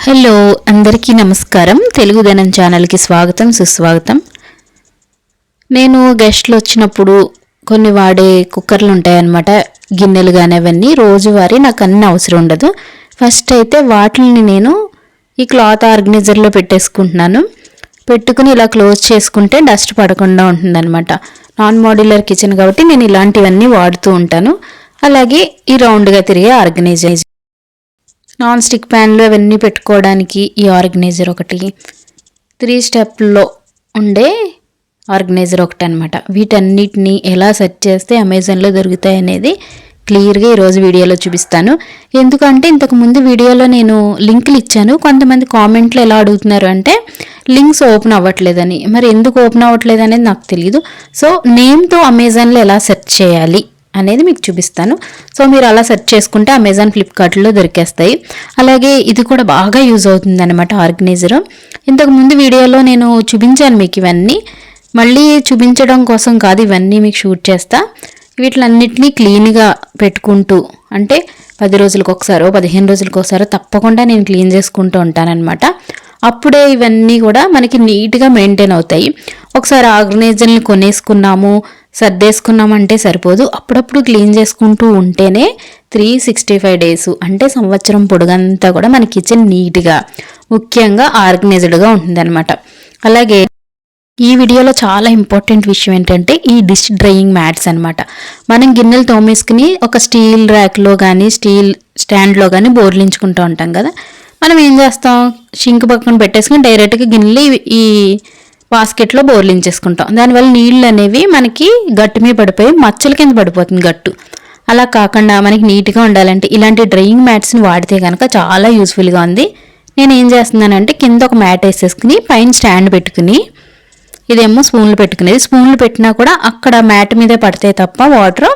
Hello అందరికీ నమస్కారం. తెలుగుదనం ఛానల్కి స్వాగతం సుస్వాగతం. నేను గెస్ట్లు వచ్చినప్పుడు కొన్ని వాడే కుక్కర్లు ఉంటాయన్నమాట, గిన్నెలు కానీ అవన్నీ రోజువారీ నాకు అన్నీ అవసరం ఉండదు. ఫస్ట్ అయితే వాటిని నేను ఈ క్లాత్ ఆర్గనైజర్లో పెట్టేసుకుంటున్నాను. పెట్టుకుని ఇలా క్లోజ్ చేసుకుంటే డస్ట్ పడకుండా ఉంటుందన్నమాట. నాన్ మాడ్యులర్ కిచెన్ కాబట్టి నేను ఇలాంటివన్నీ వాడుతూ ఉంటాను. అలాగే ఈ రౌండ్గా తిరిగే ఆర్గనైజర్, నాన్ స్టిక్ ప్యాన్లు అవన్నీ పెట్టుకోవడానికి ఈ ఆర్గనైజర్ ఒకటి, 3 స్టెప్లో ఉండే ఆర్గనైజర్ ఒకటి అనమాట. వీటన్నిటిని ఎలా సెర్చ్ చేస్తే అమెజాన్లో దొరుకుతాయి అనేది క్లియర్గా ఈరోజు వీడియోలో చూపిస్తాను. ఎందుకంటే ఇంతకుముందు వీడియోలో నేను లింకులు ఇచ్చాను. కొంతమంది కామెంట్లు ఎలా అడుగుతున్నారు అంటే లింక్స్ ఓపెన్ అవ్వట్లేదని. మరి ఎందుకు ఓపెన్ అవ్వట్లేదు అనేది నాకు తెలియదు. సో నేమ్తో అమెజాన్లో ఎలా సెర్చ్ చేయాలి అనేది మీకు చూపిస్తాను. సో మీరు అలా సెర్చ్ చేసుకుంటే అమెజాన్, ఫ్లిప్కార్ట్లో దొరికేస్తాయి. అలాగే ఇది కూడా బాగా యూజ్ అవుతుంది అనమాట ఆర్గనైజర్. ఇంతకుముందు వీడియోలో నేను చూపించాను మీకు ఇవన్నీ. మళ్ళీ చూపించడం కోసం కాదు, ఇవన్నీ మీకు షూట్ చేస్తా. వీటిలన్నిటినీ క్లీన్గా పెట్టుకుంటూ, అంటే 10 రోజులకు ఒకసారో 15 రోజులకు ఒకసారో తప్పకుండా నేను క్లీన్ చేసుకుంటూ ఉంటానన్నమాట. అప్పుడే ఇవన్నీ కూడా మనకి నీట్గా మెయింటైన్ అవుతాయి. ఒకసారి ఆర్గనైజర్ని కొనేసుకున్నాము, సర్దేసుకున్నామంటే సరిపోదు. అప్పుడప్పుడు క్లీన్ చేసుకుంటూ ఉంటేనే 365 డేస్ అంటే సంవత్సరం పొడుగంతా కూడా మన కిచెన్ నీట్గా, ముఖ్యంగా ఆర్గనైజ్డ్గా ఉంటుందన్నమాట. అలాగే ఈ వీడియోలో చాలా ఇంపార్టెంట్ విషయం ఏంటంటే ఈ డిష్ డ్రైయింగ్ మ్యాట్స్ అనమాట. మనం గిన్నెలు తోమేసుకుని ఒక స్టీల్ ర్యాక్లో కానీ స్టీల్ స్టాండ్లో కానీ బోర్లించుకుంటూ ఉంటాం కదా. మనం ఏం చేస్తాం, షింక్ పక్కన పెట్టేసుకుని డైరెక్ట్గా గిన్నెలు ఈ బాస్కెట్లో బోర్లించేసుకుంటాం. దానివల్ల నీళ్ళు అనేవి మనకి గట్టు మీద పడిపోయి మచ్చల కింద పడిపోతుంది గట్టు. అలా కాకుండా మనకి నీట్గా ఉండాలంటే ఇలాంటి డ్రైయింగ్ మ్యాట్స్ని వాడితే కనుక చాలా యూస్ఫుల్గా ఉంది. నేను ఏం చేస్తున్నానంటే కింద ఒక మ్యాట్ వేసేసుకుని పైన స్టాండ్ పెట్టుకుని, ఇదేమో స్పూన్లు పెట్టుకునేది, స్పూన్లు పెట్టినా కూడా అక్కడ మ్యాట్ మీదే పడతాయి తప్ప వాటర్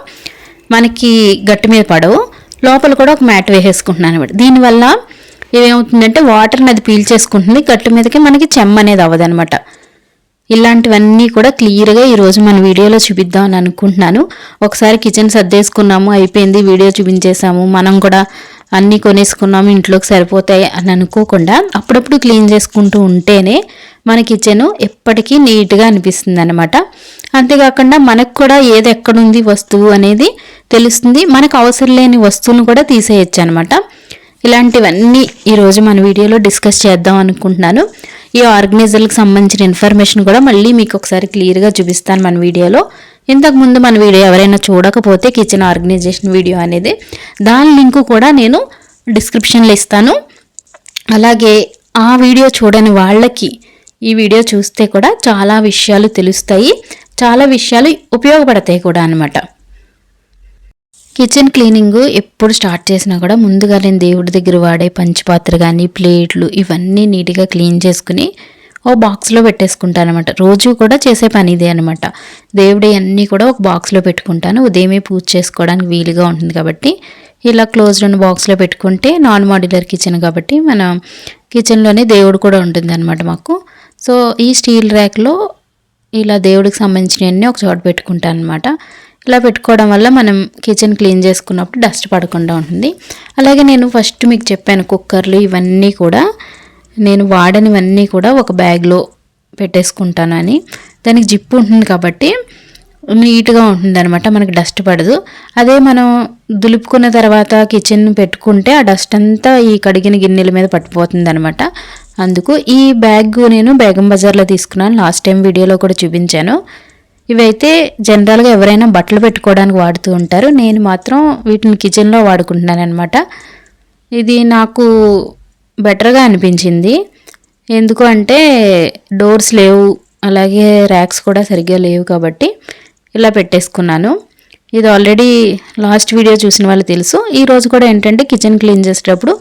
మనకి గట్టు మీద పడవు. లోపల కూడా ఒక మ్యాట్ వేసేసుకుంటున్నాను అనమాట. దీనివల్ల ఏమవుతుందంటే వాటర్ని అది పీల్చేసుకుంటుంది, గట్టు మీదకి మనకి చెమ్మ అనేది అవ్వదనమాట. ఇలాంటివన్నీ కూడా క్లియర్గా ఈరోజు మన వీడియోలో చూపిద్దామని అనుకుంటున్నాను. ఒకసారి కిచెన్ సర్దేసుకున్నాము, అయిపోయింది, వీడియో చూపించేసాము, మనం కూడా అన్నీ కొనేసుకున్నాము, ఇంట్లోకి సరిపోతాయి అని అనుకోకుండా అప్పుడప్పుడు క్లీన్ చేసుకుంటూ ఉంటేనే మన కిచెన్ ఎప్పటికీ నీట్గా అనిపిస్తుంది అనమాట. అంతేకాకుండా మనకు కూడా ఏది ఎక్కడుంది వస్తువు అనేది తెలుస్తుంది. మనకు అవసరం లేని వస్తువును కూడా తీసేయచ్చు అనమాట. ఇలాంటివన్నీ ఈరోజు మన వీడియోలో డిస్కస్ చేద్దాం అనుకుంటున్నాను. ఈ ఆర్గనైజర్లకు సంబంధించిన ఇన్ఫర్మేషన్ కూడా మళ్ళీ మీకు ఒకసారి క్లియర్గా చూపిస్తాను మన వీడియోలో. ఇంతకుముందు మన వీడియో ఎవరైనా చూడకపోతే కిచెన్ ఆర్గనైజేషన్ వీడియో అనేది, దాని లింకు కూడా నేను డిస్క్రిప్షన్లో ఇస్తాను. అలాగే ఆ వీడియో చూడని వాళ్ళకి ఈ వీడియో చూస్తే కూడా చాలా విషయాలు తెలుస్తాయి, చాలా విషయాలు ఉపయోగపడతాయి కూడా అనమాట. కిచెన్ క్లీనింగ్ ఎప్పుడు స్టార్ట్ చేసినా కూడా ముందుగా నేను దేవుడి దగ్గర వాడే పంచపాత్ర కానీ ప్లేట్లు ఇవన్నీ నీట్గా క్లీన్ చేసుకుని ఓ బాక్స్లో పెట్టేసుకుంటాను అనమాట. రోజు కూడా చేసే పని ఇదే అనమాట. దేవుడి అన్నీ కూడా ఒక బాక్స్లో పెట్టుకుంటాను. ఉదయమే పూజ చేసుకోవడానికి వీలుగా ఉంటుంది కాబట్టి ఇలా క్లోజ్డ్ ఉన్న బాక్స్లో పెట్టుకుంటే నాన్ మాడ్యులర్ కిచెన్ కాబట్టి మన కిచెన్లోనే దేవుడు కూడా ఉంటుంది అనమాట మాకు. సో ఈ స్టీల్ ర్యాక్లో ఇలా దేవుడికి సంబంధించినవన్నీ ఒక చోట పెట్టుకుంటాను అనమాట. ఇలా పెట్టుకోవడం వల్ల మనం కిచెన్ క్లీన్ చేసుకున్నప్పుడు డస్ట్ పడకుండా ఉంటుంది. అలాగే నేను ఫస్ట్ మీకు చెప్పాను, కుక్కర్లు ఇవన్నీ కూడా నేను వాడనివన్నీ కూడా ఒక బ్యాగ్లో పెట్టేసుకుంటాను అని. దానికి జిప్పు ఉంటుంది కాబట్టి నీట్గా ఉంటుంది అనమాట, మనకి డస్ట్ పడదు. అదే మనం దులుపుకున్న తర్వాత కిచెన్ పెట్టుకుంటే ఆ డస్ట్ అంతా ఈ కడిగిన గిన్నెల మీద పట్టిపోతుంది అనమాట. అందుకు ఈ బ్యాగ్ నేను బేగం బజార్లో తీసుకున్నాను, లాస్ట్ టైం వీడియోలో కూడా చూపించాను. ఇవైతే జనరల్గా ఎవరైనా బట్టలు పెట్టుకోవడానికి వాడుతూ ఉంటారు, నేను మాత్రం వీటిని కిచెన్లో వాడుకుంటున్నాను అనమాట. ఇది నాకు బెటర్గా అనిపించింది. ఎందుకు అంటే డోర్స్ లేవు, అలాగే ర్యాక్స్ కూడా సరిగ్గా లేవు కాబట్టి ఇలా పెట్టేసుకున్నాను. ఇది ఆల్రెడీ లాస్ట్ వీడియో చూసిన వాళ్ళు తెలుసు. ఈరోజు కూడా ఏంటంటే కిచెన్ క్లీన్ చేసేటప్పుడు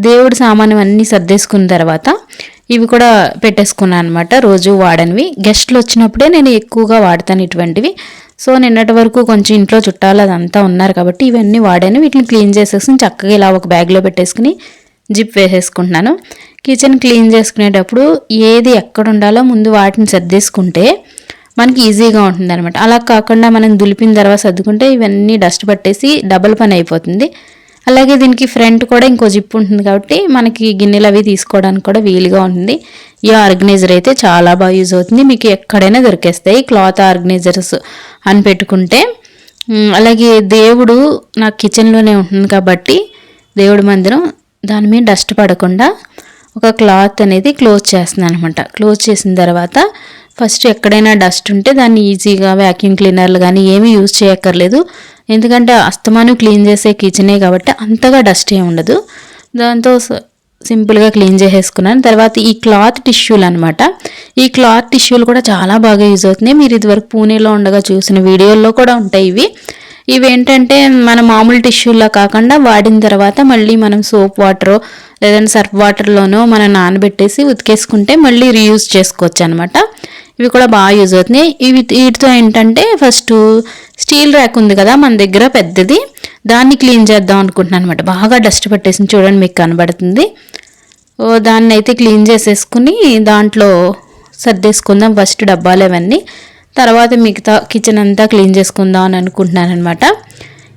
దేవుడి సామాను అన్నీ సర్దేసుకున్న తర్వాత ఇవి కూడా పెట్టేసుకున్నాను అనమాట. రోజు వాడనివి, గెస్ట్లు వచ్చినప్పుడే నేను ఎక్కువగా వాడతాను ఇటువంటివి. సో నిన్నటి వరకు కొంచెం ఇంట్లో చుట్టాలు అదంతా ఉన్నారు కాబట్టి ఇవన్నీ వాడాను. వీటిని క్లీన్ చేసేసుకుని చక్కగా ఇలా ఒక బ్యాగ్లో పెట్టేసుకుని జిప్ వేసేసుకుంటున్నాను. కిచెన్ క్లీన్ చేసుకునేటప్పుడు ఏది ఎక్కడ ఉండాలో ముందు వాటిని సర్దేసుకుంటే మనకి ఈజీగా ఉంటుంది అనమాట. అలా కాకుండా మనం దులిపిన తర్వాత సర్దుకుంటే ఇవన్నీ డస్ట్ పట్టేసి డబల్ పని అయిపోతుంది. అలాగే దీనికి ఫ్రంట్ కూడా ఇంకో జిప్ ఉంటుంది కాబట్టి మనకి గిన్నెలు అవి తీసుకోవడానికి కూడా వీలుగా ఉంటుంది. ఈ ఆర్గనైజర్ అయితే చాలా బాగా యూజ్ అవుతుంది. మీకు ఎక్కడైనా దొరికేస్తాయి క్లాత్ ఆర్గనైజర్స్ అని పెట్టుకుంటే. అలాగే దేవుడు నా కిచెన్లోనే ఉంటుంది కాబట్టి దేవుడి మందిరం దాని మీద డస్ట్ పడకుండా ఒక క్లాత్ అనేది క్లోజ్ చేస్తున్నాను అనమాట. క్లోజ్ చేసిన తర్వాత ఫస్ట్ ఎక్కడైనా డస్ట్ ఉంటే దాన్ని ఈజీగా వ్యాక్యూమ్ క్లీనర్లు కానీ ఏమీ యూజ్ చేయక్కర్లేదు. ఎందుకంటే అస్తమానం క్లీన్ చేసే కిచెనే కాబట్టి అంతగా డస్ట్ ఏమి ఉండదు. దాంతో సింపుల్గా క్లీన్ చేసేసుకున్నాను. తర్వాత ఈ క్లాత్ టిష్యూలు అనమాట. ఈ క్లాత్ టిష్యూలు కూడా చాలా బాగా యూజ్ అవుతున్నాయి. మీరు ఇదివరకు పూణేలో ఉండగా చూసిన వీడియోల్లో కూడా ఉంటాయి ఇవి. ఇవేంటంటే మన మామూలు టిష్యూలా కాకుండా వాడిన తర్వాత మళ్ళీ మనం సోప్ వాటరో లేదంటే సర్ఫ్ వాటర్లోనో మనం నానబెట్టేసి ఉతికేసుకుంటే మళ్ళీ రీయూజ్ చేసుకోవచ్చు అనమాట. ఇవి కూడా బాగా యూజ్ అవుతున్నాయి. వీటితో ఏంటంటే ఫస్ట్ స్టీల్ ర్యాక్ ఉంది కదా మన దగ్గర పెద్దది, దాన్ని క్లీన్ చేద్దాం అనుకుంటున్నాను అనమాట. బాగా డస్ట్ పట్టేసింది చూడండి, మీకు కనబడుతుంది. దాన్ని అయితే క్లీన్ చేసేసుకుని దాంట్లో సర్దేసుకుందాం ఫస్ట్ డబ్బాలు అవన్నీ. తర్వాత మిగతా కిచెన్ అంతా క్లీన్ చేసుకుందాం అని అనుకుంటున్నాను అనమాట.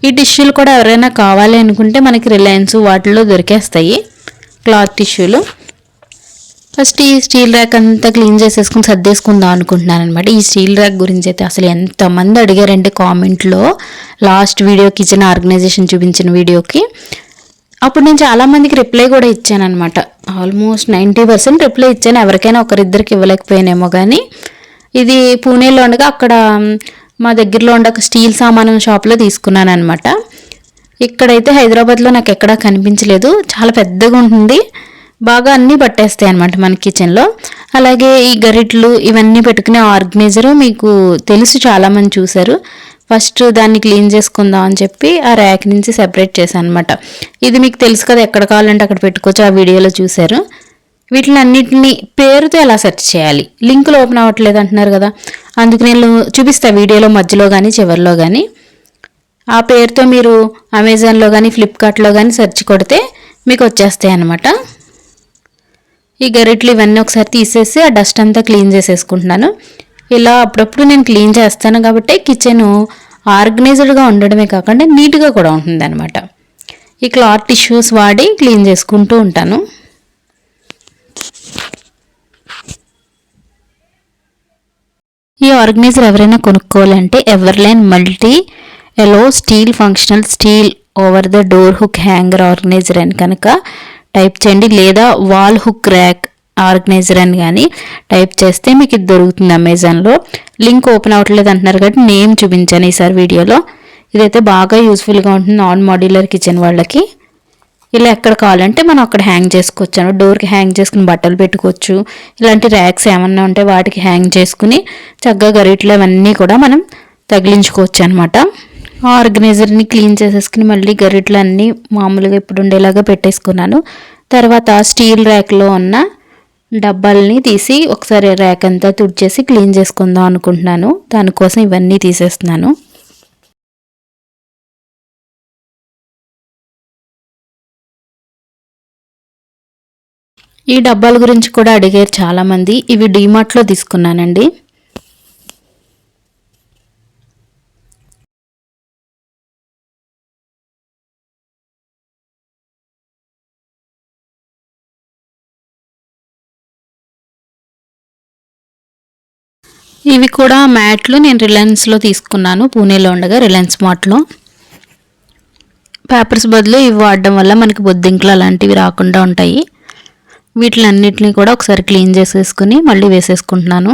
ఈ టిష్యూలు కూడా ఎవరైనా కావాలి అనుకుంటే మనకి రిలయన్స్ వాటిల్లో దొరికేస్తాయి క్లాత్ టిష్యూలు. ఫస్ట్ ఈ స్టీల్ ర్యాక్ అంతా క్లీన్ చేసేసుకుని సర్దేసుకుందాం అనుకుంటున్నాను అనమాట. ఈ స్టీల్ ర్యాక్ గురించి అయితే అసలు ఎంతమంది అడిగారంటే కామెంట్లో, లాస్ట్ వీడియో కిచెన్ ఆర్గనైజేషన్ చూపించిన వీడియోకి అప్పుడు నేను చాలామందికి రిప్లై కూడా ఇచ్చాను అనమాట. ఆల్మోస్ట్ 90% రిప్లై ఇచ్చాను. ఎవరికైనా ఒకరిద్దరికి ఇవ్వలేకపోయానేమో కానీ ఇది పూణేలో ఉండగా అక్కడ మా దగ్గరలో ఉండే ఒక స్టీల్ సామాను షాప్లో తీసుకున్నాను అనమాట. ఇక్కడైతే హైదరాబాద్లో నాకు ఎక్కడా కనిపించలేదు. చాలా పెద్దగా ఉంటుంది, బాగా అన్నీ పట్టేస్తాయి అనమాట మన కిచెన్లో. అలాగే ఈ గరిట్లు ఇవన్నీ పెట్టుకునే ఆర్గనైజరు మీకు తెలుసు, చాలామంది చూశారు. ఫస్ట్ దాన్ని క్లీన్ చేసుకుందాం అని చెప్పి ఆ ర్యాక్ నుంచి సెపరేట్ చేశాను అనమాట. ఇది మీకు తెలుసు కదా, ఎక్కడ కావాలంటే అక్కడ పెట్టుకోవచ్చు, ఆ వీడియోలో చూశారు. వీటిని అన్నింటినీ పేరుతో ఎలా సెర్చ్ చేయాలి, లింకులు ఓపెన్ అవ్వట్లేదు అంటున్నారు కదా, అందుకు నేను చూపిస్తాను వీడియోలో మధ్యలో కానీ చివరిలో కానీ. ఆ పేరుతో మీరు అమెజాన్లో కానీ ఫ్లిప్కార్ట్లో కానీ సెర్చ్ కొడితే మీకు వచ్చేస్తాయి అన్నమాట. ఈ గరిట్లు ఇవన్నీ ఒకసారి తీసేసి ఆ డస్ట్ అంతా క్లీన్ చేసేసుకుంటున్నాను. ఇలా అప్పుడప్పుడు నేను క్లీన్ చేస్తాను కాబట్టి కిచెన్ ఆర్గనైజ్డ్గా ఉండడమే కాకుండా నీట్గా కూడా ఉంటుంది అనమాట. ఈ క్లాత్ టిష్యూస్ వాడి క్లీన్ చేసుకుంటూ ఉంటాను. ఈ ఆర్గనైజర్ ఎవరైనా కొనుక్కోవాలంటే ఎవర్లైన్ multi alloy steel functional steel over the door hook hanger organizer అని కనుక టైప్ చేయండి, లేదా వాల్ హుక్ ర్యాక్ ఆర్గనైజర్ అని కానీ టైప్ చేస్తే మీకు ఇది దొరుకుతుంది అమెజాన్లో. లింక్ ఓపెన్ అవ్వట్లేదు అంటున్నారు కాబట్టి నేమ్ చూపించాను ఈసారి వీడియోలో. ఇదైతే బాగా యూస్ఫుల్గా ఉంటుంది నాన్ మాడ్యులర్ కిచెన్ వాళ్ళకి. ఇలా ఎక్కడ కావాలంటే మనం అక్కడ హ్యాంగ్ చేసుకోవచ్చు, డోర్కి హ్యాంగ్ చేసుకుని బట్టలు పెట్టుకోవచ్చు. ఇలాంటి ర్యాక్స్ ఏమన్నా ఉంటే వాటికి హ్యాంగ్ చేసుకుని చక్కగా గరిట్లు అవన్నీ కూడా మనం తగిలించుకోవచ్చు అనమాట. ఆర్గనైజర్ని క్లీన్ చేసేసుకుని మళ్ళీ గరిట్లు అన్నీ మామూలుగా ఇప్పుడు ఉండేలాగా పెట్టేసుకున్నాను. తర్వాత స్టీల్ ర్యాక్లో ఉన్న డబ్బాలని తీసి ఒకసారి ర్యాక్ అంతా తుడిచేసి క్లీన్ చేసుకుందాం అనుకుంటున్నాను. దానికోసం ఇవన్నీ తీసేస్తున్నాను. ఈ డబ్బాల గురించి కూడా అడిగారు చాలామంది. ఇవి డీమార్ట్లో తీసుకున్నానండి. ఇవి కూడా మ్యాట్లు నేను రిలయన్స్లో తీసుకున్నాను, పూణేలో ఉండగా రిలయన్స్ మార్ట్లో. పేపర్స్ బదులు ఇవి వాడడం వల్ల మనకి బొద్దింకలు అలాంటివి రాకుండా ఉంటాయి. వీటిలన్నిటిని కూడా ఒకసారి క్లీన్ చేసేసుకుని మళ్ళీ వేసేసుకుంటున్నాను.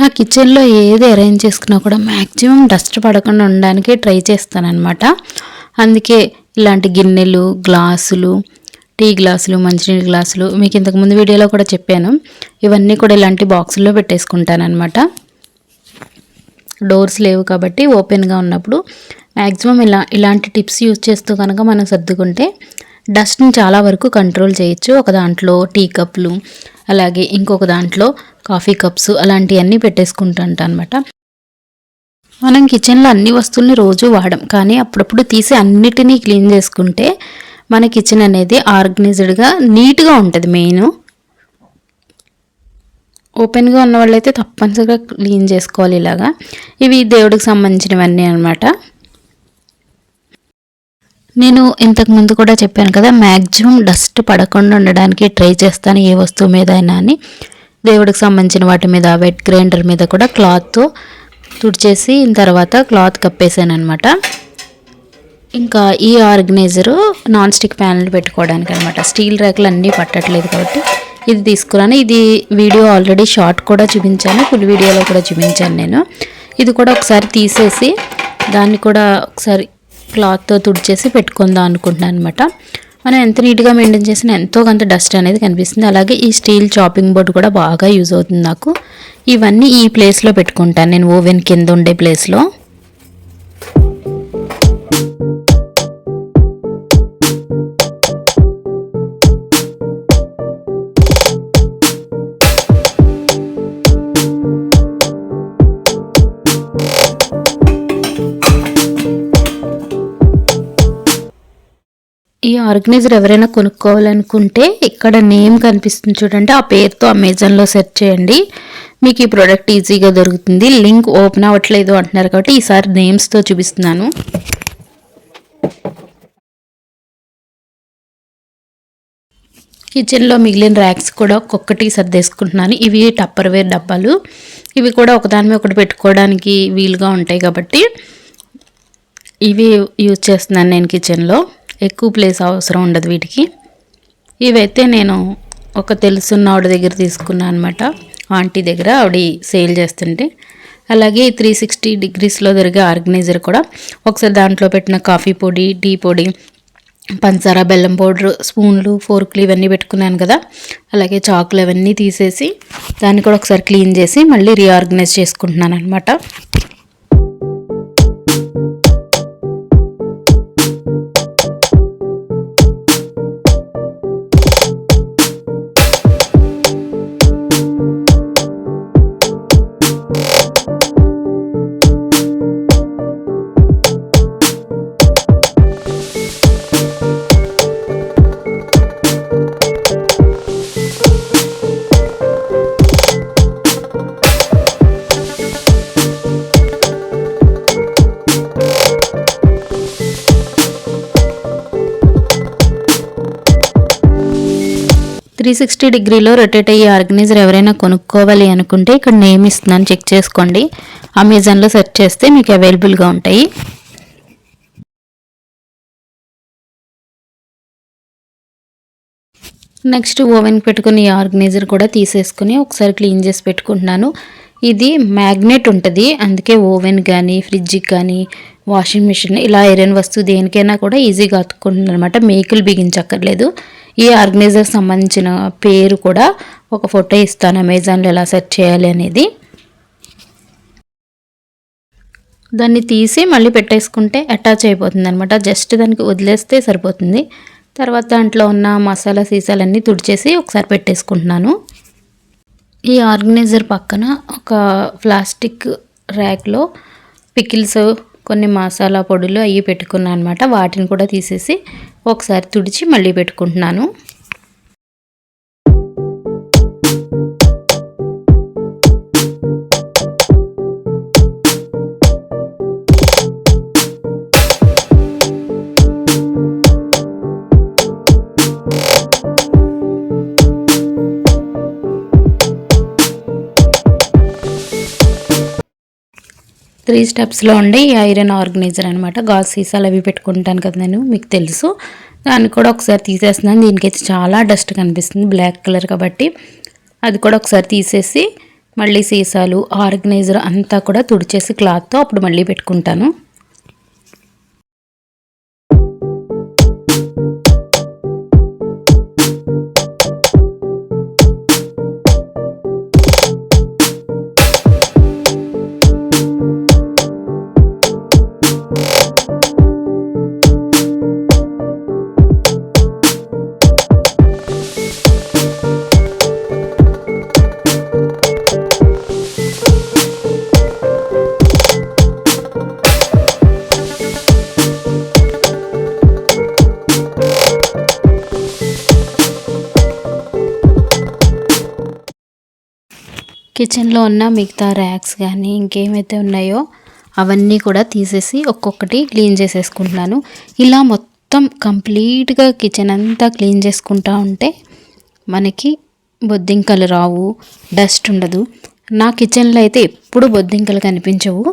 ఆ కిచెన్లో ఏది అరేంజ్ చేసుకున్నా కూడా మ్యాక్సిమం డస్ట్ పడకుండా ఉండడానికి ట్రై చేస్తానన్నమాట. అందుకే ఇలాంటి గిన్నెలు, గ్లాసులు, టీ గ్లాసులు, మంచినీళ్ళ గ్లాసులు మీకు ఇంతకుముందు వీడియోలో కూడా చెప్పాను, ఇవన్నీ కూడా ఇలాంటి బాక్సుల్లో పెట్టేసుకుంటానన్నమాట. డోర్స్ లేవు కాబట్టి ఓపెన్గా ఉన్నప్పుడు మ్యాక్సిమం ఇలాంటి టిప్స్ యూజ్ చేస్తూ కనుక మనం సర్దుకుంటే డస్ట్ని చాలా వరకు కంట్రోల్ చేయొచ్చు. ఒక దాంట్లో టీ కప్లు, అలాగే ఇంకొక దాంట్లో కాఫీ కప్స్ అలాంటివన్నీ పెట్టేసుకుంటుంటా అనమాట. మనం కిచెన్లో అన్ని వస్తువుల్ని రోజు వాడం, కానీ అప్పుడప్పుడు తీసి అన్నిటినీ క్లీన్ చేసుకుంటే మన కిచెన్ అనేది ఆర్గనైజ్డ్గా నీట్గా ఉంటుంది. మెయిన్ ఓపెన్గా ఉన్న వాళ్ళైతే తప్పనిసరిగా క్లీన్ చేసుకోవాలి. ఇలాగా ఇవి దేవుడికి సంబంధించినవన్నీ అనమాట. నేను ఇంతకుముందు కూడా చెప్పాను కదా, మ్యాక్సిమం డస్ట్ పడకుండా ఉండడానికి ట్రై చేస్తాను ఏ వస్తువు మీద అయినా అని. దేవుడికి సంబంధించిన వాటి మీద, వెట్ గ్రైండర్ మీద కూడా క్లాత్తో తుడిచేసి తర్వాత క్లాత్ కప్పేసాను అనమాట. ఇంకా ఈ ఆర్గనైజరు నాన్ స్టిక్ ప్యాన్లు పెట్టుకోవడానికి అనమాట. స్టీల్ ర్యాకులు అన్నీ పట్టట్లేదు కాబట్టి ఇది తీసుకున్నాను. ఇది వీడియో ఆల్రెడీ షార్ట్ కూడా చూపించాను, ఫుల్ వీడియోలో కూడా చూపించాను నేను. ఇది కూడా ఒకసారి తీసేసి దాన్ని కూడా ఒకసారి క్లాత్తో తుడిచేసి పెట్టుకుందాం అనుకుంటున్నాను అనమాట. మనం ఎంత నీట్గా మెయింటైన్ చేసినా ఎంతో కొంత డస్ట్ అనేది కనిపిస్తుంది. అలాగే ఈ స్టీల్ చాపింగ్ బోర్డు కూడా బాగా యూజ్ అవుతుంది నాకు. ఇవన్నీ ఈ ప్లేస్లో పెట్టుకుంటాను నేను, ఓవెన్ కింద ఉండే ప్లేస్లో. ఈ ఆర్గనైజర్ ఎవరైనా కొనుక్కోవాలనుకుంటే ఇక్కడ నేమ్ కనిపిస్తుంది చూడండి, ఆ పేరుతో అమెజాన్లో సెర్చ్ చేయండి. మీకు ఈ ప్రోడక్ట్ ఈజీగా దొరుకుతుంది. లింక్ ఓపెన్ అవ్వట్లేదు అంటున్నారు కాబట్టి ఈసారి నేమ్స్తో చూపిస్తున్నాను. కిచెన్లో మిగిలిన ర్యాక్స్ కూడా ఒక్కొక్కటి సర్దేసుకుంటున్నాను. ఇవి టప్పర్వేర్ డబ్బాలు. ఇవి కూడా ఒకదాని మీద ఒకటి పెట్టుకోవడానికి వీలుగా ఉంటాయి కాబట్టి ఇవి యూజ్ చేస్తున్నాను నేను కిచెన్లో. ఎక్కువ ప్లేస్ అవసరం ఉండదు వీటికి. ఇవైతే నేను ఒక తెలుసున్న ఆవిడ దగ్గర తీసుకున్నాను అనమాట, ఆంటీ దగ్గర. ఆవిడ సేల్ చేస్తుంటే. అలాగే 360 డిగ్రీస్లో దొరికే ఆర్గనైజర్ కూడా ఒకసారి దాంట్లో పెట్టిన కాఫీ పొడి, టీ పొడి, పంచదార, బెల్లం పౌడర్, స్పూన్లు, ఫోర్క్లు ఇవన్నీ పెట్టుకున్నాను కదా. అలాగే చాకులు అవన్నీ తీసేసి దాన్ని కూడా ఒకసారి క్లీన్ చేసి మళ్ళీ రీఆర్గనైజ్ చేసుకుంటున్నాను అనమాట. త్రీ 360 డిగ్రీలో రొటేట్ అయ్యే ఆర్గనైజర్ ఎవరైనా కొనుక్కోవాలి అనుకుంటే ఇక్కడ నేమ్ ఇస్తున్నాను, చెక్ చేసుకోండి. అమెజాన్లో సెర్చ్ చేస్తే మీకు అవైలబుల్గా ఉంటాయి. నెక్స్ట్ ఓవెన్ పెట్టుకుని ఈ ఆర్గనైజర్ కూడా తీసేసుకుని ఒకసారి క్లీన్ చేసి పెట్టుకుంటున్నాను. ఇది మ్యాగ్నెట్ ఉంటుంది, అందుకే ఓవెన్ కానీ, ఫ్రిడ్జ్కి కానీ, వాషింగ్ మిషన్, ఇలా ఐరన్ వస్తువు దేనికైనా కూడా ఈజీగా అతుక్కుంటుంది అనమాట. మేకులు బిగించక్కర్లేదు. ఈ ఆర్గనైజర్ సంబంధించిన పేరు కూడా ఒక ఫోటో ఇస్తాను అమెజాన్లో ఎలా సెర్చ్ చేయాలి అనేది. దాన్ని తీసి మళ్ళీ పెట్టేసుకుంటే అటాచ్ అయిపోతుంది అనమాట. జస్ట్ దానికి వదిలేస్తే సరిపోతుంది. తర్వాత దాంట్లో ఉన్న మసాలా సీసాలన్నీ తుడిచేసి ఒకసారి పెట్టేసుకుంటున్నాను. ఈ ఆర్గనైజర్ పక్కన ఒక ప్లాస్టిక్ ర్యాక్లో పికిల్స్, కొన్ని మసాలా పొడులు అవి పెట్టుకున్నాను అనమాట. వాటిని కూడా తీసేసి ఒకసారి తుడిచి మళ్ళీ పెట్టుకుంటున్నాను. త్రీ స్టెప్స్లో ఉండే ఈ ఐరన్ ఆర్గనైజర్ అనమాట. గాజు సీసాలు అవి పెట్టుకుంటాను కదా నేను, మీకు తెలుసు. దాన్ని కూడా ఒకసారి తీసేస్తున్నాను. దీనికైతే చాలా డస్ట్ కనిపిస్తుంది, బ్లాక్ కలర్ కాబట్టి. అది కూడా ఒకసారి తీసేసి మళ్ళీ సీసాలు, ఆర్గనైజర్ అంతా కూడా తుడిచేసి క్లాత్తో అప్పుడు మళ్ళీ పెట్టుకుంటాను. కిచెన్లో ఉన్న మిగతా ర్యాక్స్ కానీ ఇంకేమైతే ఉన్నాయో అవన్నీ కూడా తీసేసి ఒక్కొక్కటి క్లీన్ చేసేసుకుంటున్నాను. ఇలా మొత్తం కంప్లీట్గా కిచెన్ అంతా క్లీన్ చేసుకుంటా ఉంటే మనకి బొద్దింకలు రావు, డస్ట్ ఉండదు. నా కిచెన్లో అయితే ఎప్పుడు బొద్దింకలు కనిపించవు.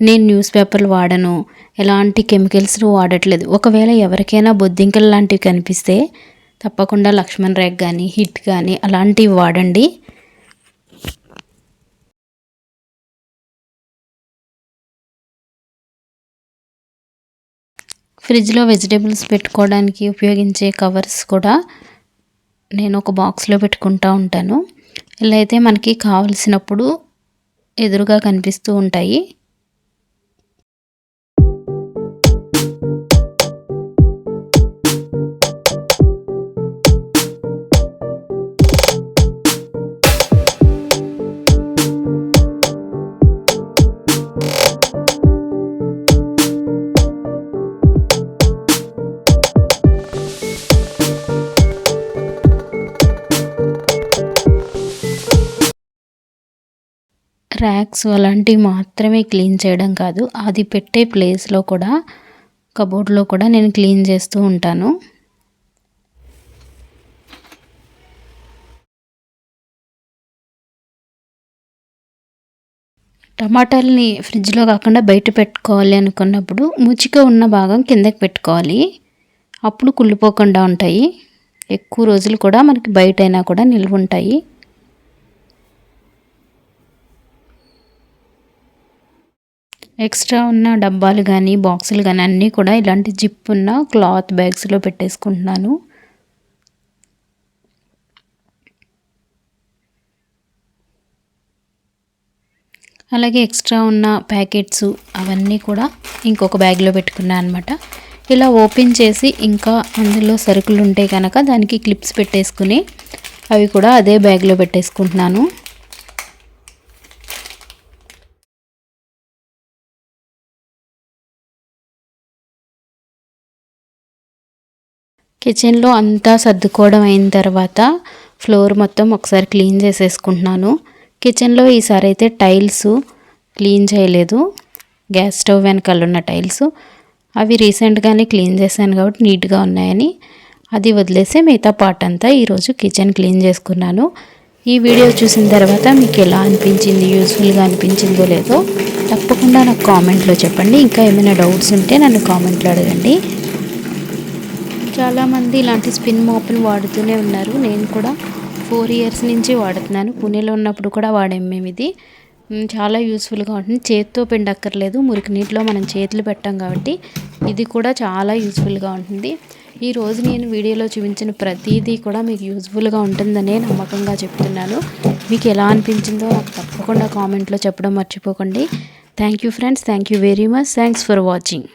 నేను న్యూస్ పేపర్లు వాడను, ఎలాంటి కెమికల్స్ వాడట్లేదు. ఒకవేళ ఎవరికైనా బొద్దింకలు లాంటివి కనిపిస్తే తప్పకుండా లక్ష్మణ్ రేఖ కానీ హిట్ కానీ అలాంటివి వాడండి. ఫ్రిడ్జ్లో వెజిటేబుల్స్ పెట్టుకోవడానికి ఉపయోగించే కవర్స్ కూడా నేను ఒక బాక్స్లో పెట్టుకుంటూ ఉంటాను. ఇలా అయితే మనకి కావలసినప్పుడు ఎదురుగా కనిపిస్తూ ఉంటాయి. ర్యాక్స్ అలాంటివి మాత్రమే క్లీన్ చేయడం కాదు, అది పెట్టే ప్లేస్లో కూడా కబోర్డ్లో కూడా నేను క్లీన్ చేస్తూ ఉంటాను. టమాటాలని ఫ్రిడ్జ్లో కాకుండా బయట పెట్టుకోవాలి అనుకున్నప్పుడు ముచిక ఉన్న భాగం కిందకి పెట్టుకోవాలి. అప్పుడు కుళ్ళిపోకుండా ఉంటాయి. ఎక్కువ రోజులు కూడా మనకి బయట అయినా కూడా నిల్వ ఉంటాయి. ఎక్స్ట్రా ఉన్న డబ్బాలు కానీ బాక్సులు కానీ అన్నీ కూడా ఇలాంటి జిప్ ఉన్న క్లాత్ బ్యాగ్స్లో పెట్టేసుకుంటున్నాను. అలాగే ఎక్స్ట్రా ఉన్న ప్యాకెట్స్ అవన్నీ కూడా ఇంకొక బ్యాగ్లో పెట్టుకున్నాను అనమాట. ఇలా ఓపెన్ చేసి ఇంకా అందులో సరుకులు ఉంటే కనుక దానికి క్లిప్స్ పెట్టేసుకుని అవి కూడా అదే బ్యాగ్లో పెట్టేసుకుంటున్నాను. కిచెన్లో అంతా సర్దుకోవడం అయిన తర్వాత ఫ్లోర్ మొత్తం ఒకసారి క్లీన్ చేసేసుకుంటున్నాను. కిచెన్లో ఈసారి అయితే టైల్స్ క్లీన్ చేయలేదు. గ్యాస్ స్టవ్ వెనకాల ఉన్న టైల్స్ అవి రీసెంట్గానే క్లీన్ చేశాను కాబట్టి నీట్గా ఉన్నాయని అది వదిలేసి మిగతా పార్ట్ అంతా ఈరోజు కిచెన్ క్లీన్ చేసుకున్నాను. ఈ వీడియో చూసిన తర్వాత మీకు ఎలా అనిపించింది, యూస్ఫుల్గా అనిపించిందో లేదో తప్పకుండా నాకు కామెంట్లో చెప్పండి. ఇంకా ఏమైనా డౌట్స్ ఉంటే నన్ను కామెంట్లో అడగండి. చాలామంది ఇలాంటి స్పిన్ మోప్ని వాడుతూనే ఉన్నారు. నేను కూడా 4 ఇయర్స్ నుంచి వాడుతున్నాను. పూణేలో ఉన్నప్పుడు కూడా వాడాము మేము. ఇది చాలా యూస్ఫుల్గా ఉంటుంది. చేతితో పిండక్కర్లేదు, మురికి నీటిలో మనం చేతులు పెట్టాం కాబట్టి ఇది కూడా చాలా యూస్ఫుల్గా ఉంటుంది. ఈరోజు నేను వీడియోలో చూపించిన ప్రతిదీ కూడా మీకు యూస్ఫుల్గా ఉంటుందనే నమ్మకంగా చెప్తున్నాను. మీకు ఎలా అనిపించిందో నాకు తప్పకుండా కామెంట్లో చెప్పడం మర్చిపోకండి. Thank you friends, thank you very much. Thanks for watching.